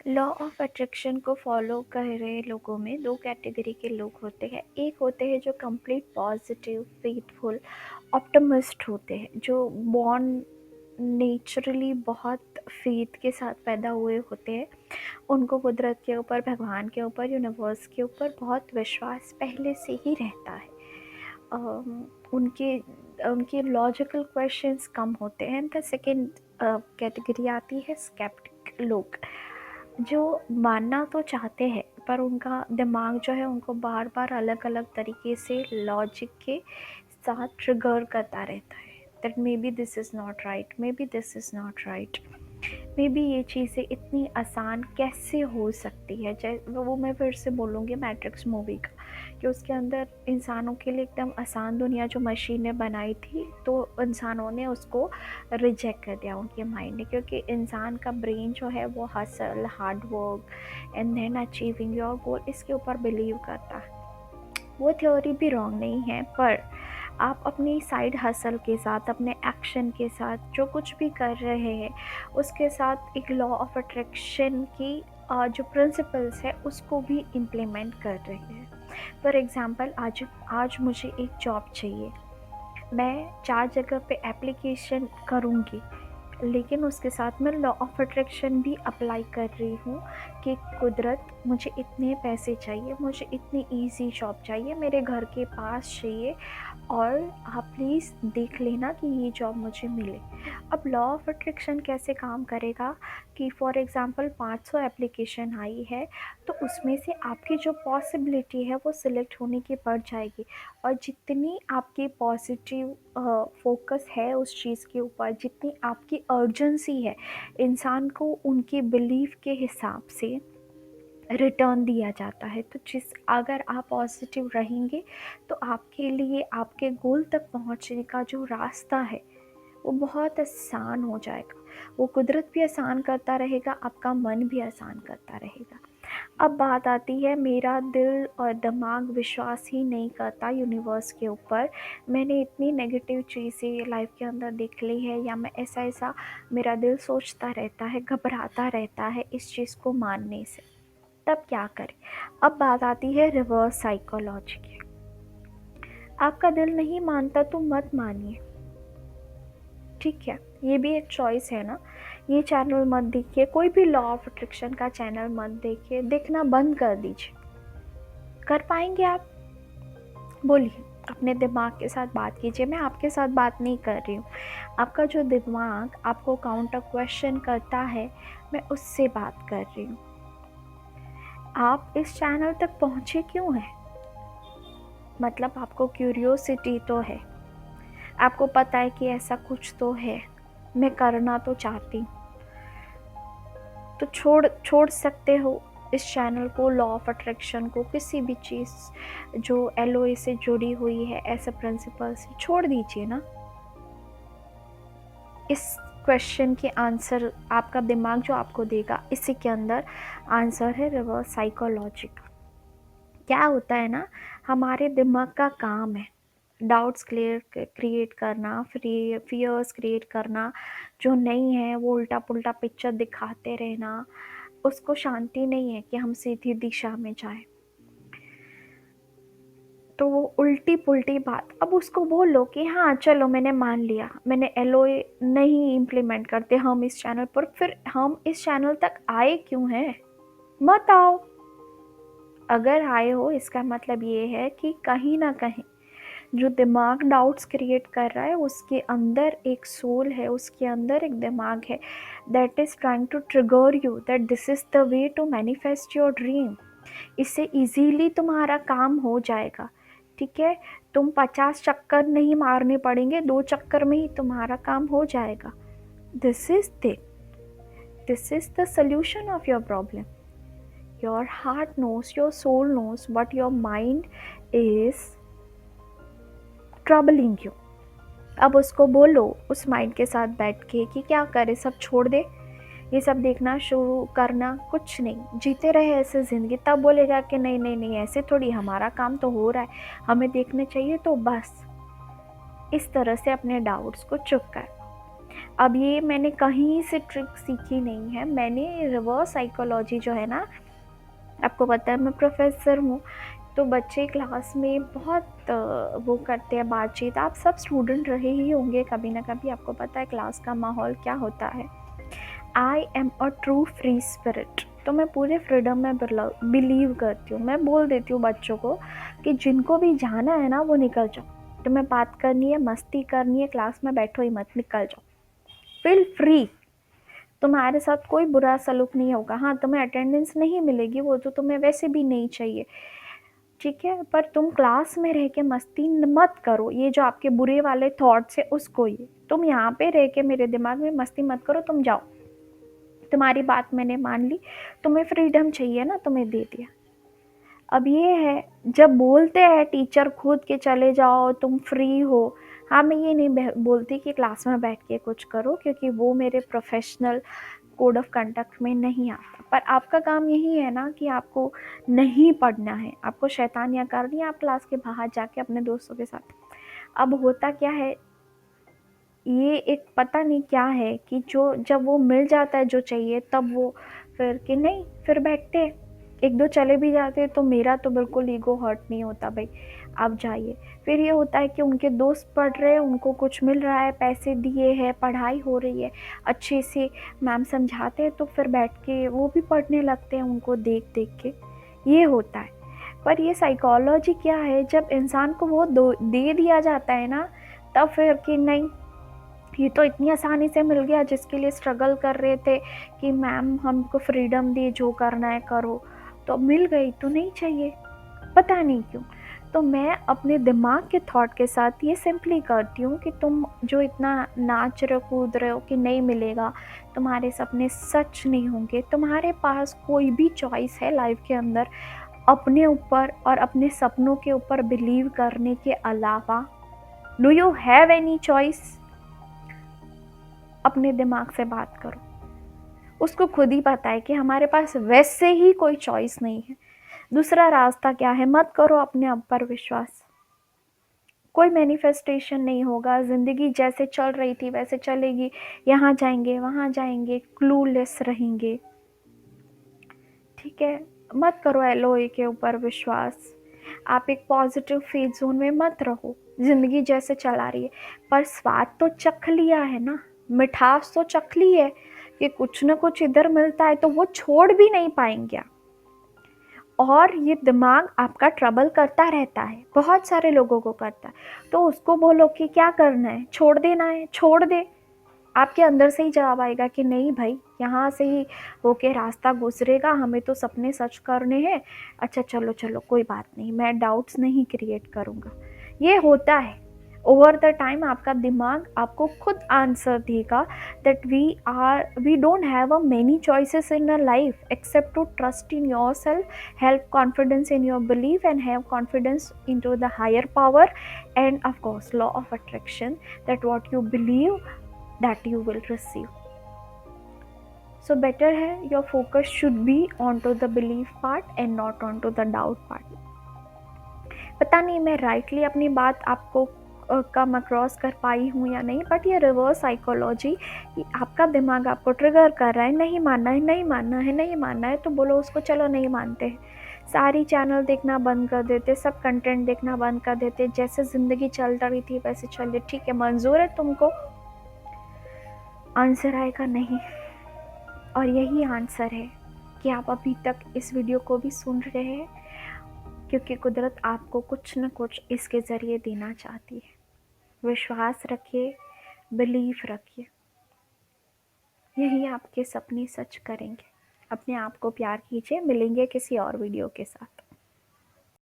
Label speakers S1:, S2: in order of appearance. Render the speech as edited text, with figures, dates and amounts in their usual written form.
S1: Law of attraction को follow कर रहे लोगों में दो कैटेगरी के लोग होते हैं। एक होते हैं जो कंप्लीट पॉजिटिव फेथफुल ऑप्टिमिस्ट होते हैं, जो बॉर्न नेचुरली बहुत फेथ के साथ पैदा हुए होते हैं। उनको कुदरत के ऊपर, भगवान के ऊपर, यूनिवर्स के ऊपर बहुत विश्वास पहले से ही रहता है। उनके उनके लॉजिकल क्वेश्चंस कम होते हैं। द सेकेंड कैटेगरी आती है स्केप्टिक लोग, जो मानना तो चाहते हैं पर उनका दिमाग जो है उनको बार बार अलग अलग तरीके से लॉजिक के साथ ट्रिगर करता रहता है that may be this is not right, may be this is not right, may be ये चीज़ें इतनी आसान कैसे हो सकती है। वो मैं फिर से बोलूँगी मैट्रिक्स मूवी का, कि उसके अंदर इंसानों के लिए एकदम आसान दुनिया जो मशीन ने बनाई थी, तो इंसानों ने उसको रिजेक्ट कर दिया उनके माइंड ने, क्योंकि इंसान का ब्रेन जो है वो hustle, hard work and then achieving your goal, इसके ऊपर बिलीव करता है। वो थ्योरी भी रॉन्ग नहीं है, पर आप अपनी साइड हसल के साथ, अपने एक्शन के साथ जो कुछ भी कर रहे हैं उसके साथ एक लॉ ऑफ अट्रैक्शन की जो प्रिंसिपल्स है उसको भी इम्प्लीमेंट कर रहे हैं। फॉर एग्ज़ाम्पल, आज आज मुझे एक जॉब चाहिए, मैं 4 जगह पे एप्लीकेशन करूँगी, लेकिन उसके साथ मैं लॉ ऑफ अट्रैक्शन भी अप्लाई कर रही हूँ कि कुदरत, मुझे इतने पैसे चाहिए, मुझे इतनी इजी जॉब चाहिए, मेरे घर के पास चाहिए, और आप प्लीज़ देख लेना कि ये जॉब मुझे मिले। अब लॉ ऑफ अट्रैक्शन कैसे काम करेगा कि फॉर एग्ज़ाम्पल 500 एप्लीकेशन आई है, तो उसमें से आपकी जो पॉसिबिलिटी है वो सिलेक्ट होने की बढ़ जाएगी, और जितनी आपकी पॉजिटिव फोकस है उस चीज़ के ऊपर, जितनी आपकी अर्जेंसी है, इंसान को उनके बिलीफ के हिसाब से रिटर्न दिया जाता है। तो अगर आप पॉजिटिव रहेंगे तो आपके लिए आपके गोल तक पहुंचने का जो रास्ता है वो बहुत आसान हो जाएगा। वो कुदरत भी आसान करता रहेगा, आपका मन भी आसान करता रहेगा। अब बात आती है, मेरा दिल और दिमाग विश्वास ही नहीं करता यूनिवर्स के ऊपर, मैंने इतनी नेगेटिव चीज़ें लाइफ के अंदर देख ली है, या मैं ऐसा ऐसा मेरा दिल सोचता रहता है, घबराता रहता है इस चीज़ को मानने से, तब क्या करें। अब बात आती है रिवर्स साइकोलॉजी की। आपका दिल नहीं मानता तो मत मानिए, ठीक है, ये भी एक चॉइस है ना। ये चैनल मत देखिए, कोई भी लॉ ऑफ अट्रैक्शन का चैनल मत देखिए, देखना बंद कर दीजिए। कर पाएंगे आप? बोलिए, अपने दिमाग के साथ बात कीजिए। मैं आपके साथ बात नहीं कर रही हूँ, आपका जो दिमाग आपको काउंटर क्वेश्चन करता है, मैं उससे बात कर रही हूँ। आप इस चैनल तक पहुँचे क्यों हैं? मतलब आपको क्यूरियोसिटी तो है, आपको पता है कि ऐसा कुछ तो है, मैं करना तो चाहती हूँ, तो छोड़ सकते हो इस चैनल को, लॉ ऑफ अट्रैक्शन को, किसी भी चीज़ जो LOA से जुड़ी हुई है, ऐसे प्रिंसिपल से छोड़ दीजिए ना। इस क्वेश्चन के आंसर आपका दिमाग जो आपको देगा, इसी के अंदर आंसर है रिवर्स साइकोलॉजी का। क्या होता है ना, हमारे दिमाग का काम है डाउट्स क्रिएट करना, फियर्स क्रिएट करना, जो नहीं है वो उल्टा पुल्टा पिक्चर दिखाते रहना। उसको शांति नहीं है कि हम सीधी दिशा में जाएं, तो वो उल्टी पुल्टी बात। अब उसको बोलो कि हाँ चलो मैंने मान लिया, मैंने LOA नहीं इम्प्लीमेंट करते हम इस चैनल पर, फिर हम इस चैनल तक आए क्यों हैं? मत आओ। अगर आए हो इसका मतलब ये है कि कहीं ना कहीं जो दिमाग डाउट्स क्रिएट कर रहा है, उसके अंदर एक सोल है, उसके अंदर एक दिमाग है that is trying to trigger you that this is the way to manifest your dream. इससे इजीली तुम्हारा काम हो जाएगा, ठीक है। तुम 50 चक्कर नहीं मारने पड़ेंगे, 2 चक्कर में ही तुम्हारा काम हो जाएगा। This is the solution of your problem. Your heart knows, your soul knows but your mind is troubling you. अब उसको बोलो उस माइंड के साथ बैठ के कि क्या करे, सब छोड़ दे, ये सब देखना शुरू करना, कुछ नहीं, जीते रहे ऐसे ज़िंदगी। तब बोलेगा कि नहीं नहीं नहीं, ऐसे थोड़ी, हमारा काम तो हो रहा है, हमें देखने चाहिए, तो बस इस तरह से अपने डाउट्स को चुप कर। अब ये मैंने कहीं से ट्रिक सीखी नहीं है, मैंने रिवर्स साइकोलॉजी जो है ना, आपको पता है मैं प्रोफेसर हूँ, तो बच्चे क्लास में बहुत वो करते हैं बातचीत, आप सब स्टूडेंट रहे ही होंगे कभी ना कभी, आपको पता है क्लास का माहौल क्या होता है। I am a true free spirit, तो मैं पूरे फ्रीडम में बिलीव करती हूँ। मैं बोल देती हूँ बच्चों को कि जिनको भी जाना है ना वो निकल जाओ, तुम्हें बात करनी है, मस्ती करनी है, क्लास में बैठो ही मत, निकल जाओ, फील फ्री, तुम्हारे साथ कोई बुरा सलूक नहीं होगा। हाँ, तुम्हें अटेंडेंस नहीं मिलेगी, वो तो तुम्हें वैसे भी नहीं चाहिए, ठीक है, पर तुम क्लास में रह के मस्ती मत करो, ये जो आपके बुरे वाले थॉट्स है उसको, ये तुम यहाँ पे रह के मेरे दिमाग में मस्ती मत करो, तुम जाओ, तुम्हारी बात मैंने मान ली, तुम्हें फ्रीडम चाहिए ना, तुम्हें दे दिया। अब ये है, जब बोलते हैं टीचर खुद के चले जाओ तुम फ्री हो, हाँ मैं ये नहीं बोलती कि क्लास में बैठ के कुछ करो, क्योंकि वो मेरे प्रोफेशनल कोड ऑफ कंडक्ट में नहीं आता, पर आपका काम यही है ना कि आपको नहीं पढ़ना है, आपको शैतानियाँ करनी है, आप क्लास के बाहर जाके अपने दोस्तों के साथ। अब होता क्या है, ये एक पता नहीं क्या है कि जो जब वो मिल जाता है जो चाहिए, तब वो फिर कि नहीं, फिर बैठते हैं, एक दो चले भी जाते हैं, तो मेरा तो बिल्कुल ईगो हर्ट नहीं होता भाई, आप जाइए। फिर ये होता है कि उनके दोस्त पढ़ रहे हैं, उनको कुछ मिल रहा है, पैसे दिए हैं, पढ़ाई हो रही है, अच्छे से मैम समझाते हैं, तो फिर बैठ के वो भी पढ़ने लगते हैं उनको देख देख के, ये होता है। पर ये साइकोलॉजी क्या है, जब इंसान को वो दे दिया जाता है ना, तब फिर कि नहीं, ये तो इतनी आसानी से मिल गया, जिसके लिए स्ट्रगल कर रहे थे कि मैम हमको फ्रीडम दी, जो करना है करो, तो मिल गई तो नहीं चाहिए, पता नहीं क्यों। तो मैं अपने दिमाग के थॉट के साथ ये सिंपली करती हूँ कि तुम जो इतना नाच रहे हो कूद रहे हो कि नहीं मिलेगा, तुम्हारे सपने सच नहीं होंगे, तुम्हारे पास कोई भी चॉइस है लाइफ के अंदर अपने ऊपर और अपने सपनों के ऊपर बिलीव करने के अलावा? Do you have any choice? अपने दिमाग से बात करो, उसको खुद ही पता है कि हमारे पास वैसे ही कोई चॉइस नहीं है। दूसरा रास्ता क्या है, मत करो अपने आप पर विश्वास, कोई मैनिफेस्टेशन नहीं होगा, ज़िंदगी जैसे चल रही थी वैसे चलेगी, यहाँ जाएंगे वहाँ जाएंगे, क्लूलेस रहेंगे, ठीक है। मत करो एलओए के ऊपर विश्वास, आप एक पॉजिटिव फेज जोन में मत रहो, ज़िंदगी जैसे चला रही है, पर स्वाद तो चख लिया है ना, मिठास तो चख ली है कि कुछ ना कुछ इधर मिलता है, तो वो छोड़ भी नहीं पाएंगे आप। और ये दिमाग आपका ट्रबल करता रहता है, बहुत सारे लोगों को करता है, तो उसको बोलो कि क्या करना है, छोड़ देना है, छोड़ दे, आपके अंदर से ही जवाब आएगा कि नहीं भाई, यहाँ से ही होके रास्ता गुजरेगा, हमें तो सपने सच करने हैं, अच्छा चलो चलो कोई बात नहीं, मैं डाउट्स नहीं क्रिएट करूँगा। ये होता है, ओवर द टाइम आपका दिमाग आपको खुद आंसर देगा that we don't have a many choices in a life except to trust in yourself, have confidence in your belief and have confidence in to the higher power, and of course law of attraction, that what you believe that you will receive. So better है, your focus should be onto the belief part and not onto the doubt part. पता नहीं मैं rightly अपनी बात आपको come across कर पाई हूँ या नहीं, बट ये रिवर्स साइकोलॉजी कि आपका दिमाग आपको ट्रिगर कर रहा है, नहीं मानना है, नहीं मानना है, नहीं मानना है, तो बोलो उसको चलो नहीं मानते हैं, सारी चैनल देखना बंद कर देते, सब कंटेंट देखना बंद कर देते, जैसे ज़िंदगी चल रही थी वैसे चलिए, ठीक है, मंजूर है तुमको, आंसर आएगा नहीं। और यही आंसर है कि आप अभी तक इस वीडियो को भी सुन रहे हैं, क्योंकि कुदरत आपको कुछ न कुछ इसके ज़रिए देना चाहती है। विश्वास रखिए, बिलीव रखिए, यही आपके सपने सच करेंगे। अपने आप को प्यार कीजिए, मिलेंगे किसी और वीडियो के साथ।